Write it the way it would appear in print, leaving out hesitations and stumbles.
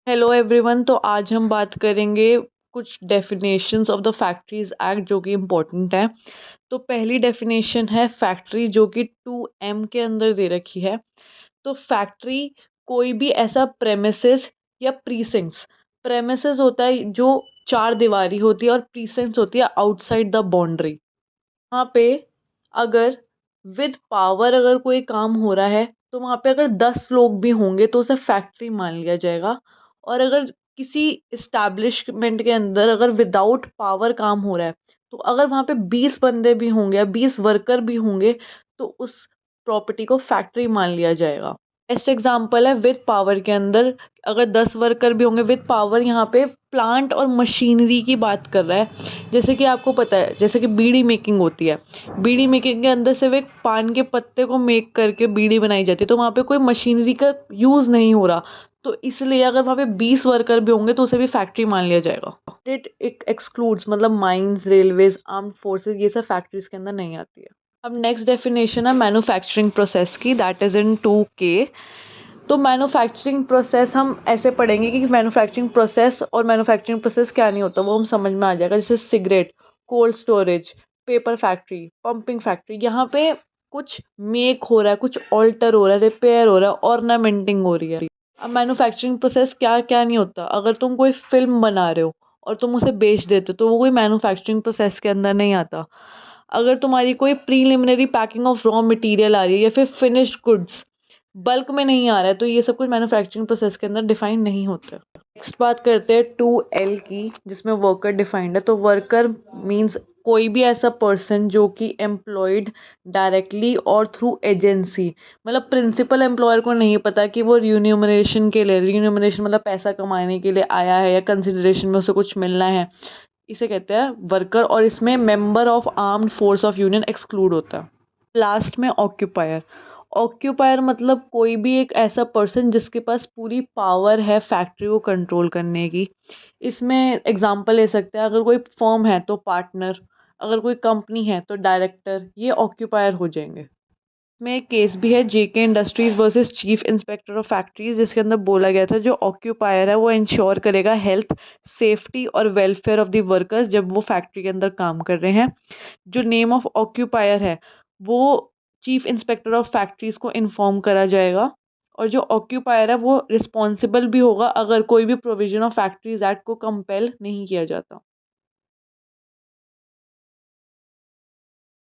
Hello everyone. तो आज हम बात करेंगे कुछ definitions of the factories act जो कि इम्पोर्टेंट है। तो पहली डेफिनेशन है फैक्ट्री, जो कि 2M के अंदर दे रखी है। तो फैक्ट्री कोई भी ऐसा प्रेमिसेस या प्रीसिंक्स। प्रेमिसेस होता है जो चार दीवारी होती है और प्रीसिंक्स होती है आउटसाइड द बाउंड्री। वहाँ पे अगर विद पावर अगर कोई काम हो रहा है तो वहाँ पे अगर 10 लोग भी होंगे तो उसे फैक्ट्री मान लिया जाएगा। और अगर किसी इस्टेब्लिशमेंट के अंदर अगर विदाउट पावर काम हो रहा है तो अगर वहाँ पे 20 बंदे भी होंगे या 20 वर्कर भी होंगे तो उस प्रॉपर्टी को फैक्ट्री मान लिया जाएगा। बेस्ट एग्जांपल है विद पावर के अंदर। अगर 10 वर्कर भी होंगे विद पावर, यहाँ पे प्लांट और मशीनरी की बात कर रहा है। जैसे कि आपको पता है, जैसे कि बीड़ी मेकिंग होती है। बीड़ी मेकिंग के अंदर सिर्फ एक पान के पत्ते को मेक करके बीड़ी बनाई जाती है, तो वहाँ पे कोई मशीनरी का यूज़ नहीं हो रहा। तो इसलिए अगर वहाँ पे 20 वर्कर भी होंगे तो उसे भी फैक्ट्री मान लिया जाएगा। इट एक्सक्लूड्स, मतलब माइंस, रेलवेज, आर्म्ड फोर्सेज, ये सब फैक्ट्रीज के अंदर नहीं आती है। अब नेक्स्ट डेफिनेशन है मैन्युफैक्चरिंग प्रोसेस की, दैट इज़ इन 2K। तो मैन्युफैक्चरिंग प्रोसेस हम ऐसे पढ़ेंगे कि मैन्युफैक्चरिंग प्रोसेस और मैन्युफैक्चरिंग प्रोसेस क्या नहीं होता, वो हम समझ में आ जाएगा। जैसे cigarette, cold storage, paper factory, pumping factory, यहाँ पे कुछ मेक हो रहा है, कुछ ऑल्टर हो रहा है, रिपेयर हो रहा है, ऑर्नामेंटिंग हो रही है। अब मैन्युफैक्चरिंग प्रोसेस क्या क्या नहीं होता। अगर तुम कोई फिल्म बना रहे हो और तुम उसे बेच देते हो तो वो कोई मैन्युफैक्चरिंग प्रोसेस के अंदर नहीं आता। अगर तुम्हारी कोई preliminary packing of raw material आ रही है या फिर फिनिश्ड गुड्स बल्क में नहीं आ रहा है तो ये सब कुछ मैन्युफैक्चरिंग प्रोसेस के अंदर डिफाइन नहीं होता। नेक्स्ट बात करते हैं 2L की, जिसमें वर्कर डिफाइंड है। तो वर्कर मींस कोई भी ऐसा पर्सन जो कि एम्प्लॉयड डायरेक्टली और थ्रू एजेंसी। मतलब प्रिंसिपल एम्प्लॉयर को नहीं पता कि वो रियूनरेशन के लिए, रियूनरेशन मतलब पैसा कमाने के लिए आया है या कंसिडरेशन में उसे कुछ मिलना है, इसे कहते हैं वर्कर। और इसमें member of armed force of union exclude होता है। लास्ट में ऑक्यूपायर। ऑक्यूपायर मतलब कोई भी एक ऐसा पर्सन जिसके पास पूरी पावर है फैक्ट्री को कंट्रोल करने की। इसमें एग्जांपल ले सकते हैं, अगर कोई फर्म है तो पार्टनर, अगर कोई कंपनी है तो डायरेक्टर, ये ऑक्यूपायर हो जाएंगे। में एक केस भी है JK industries versus chief inspector of factories, जिसके अंदर बोला गया था जो ऑक्यूपायर है वो इंश्योर करेगा हेल्थ, सेफ्टी और वेलफेयर ऑफ द वर्कर्स जब वो फैक्ट्री के अंदर काम कर रहे हैं। जो नेम ऑफ ऑक्यूपायर है वो चीफ इंस्पेक्टर ऑफ फैक्ट्रीज को इन्फॉर्म करा जाएगा। और जो ऑक्यूपायर है वो रिस्पॉन्सिबल भी होगा अगर कोई भी प्रोविजन ऑफ फैक्ट्रीज एक्ट को कंपेल नहीं किया जाता।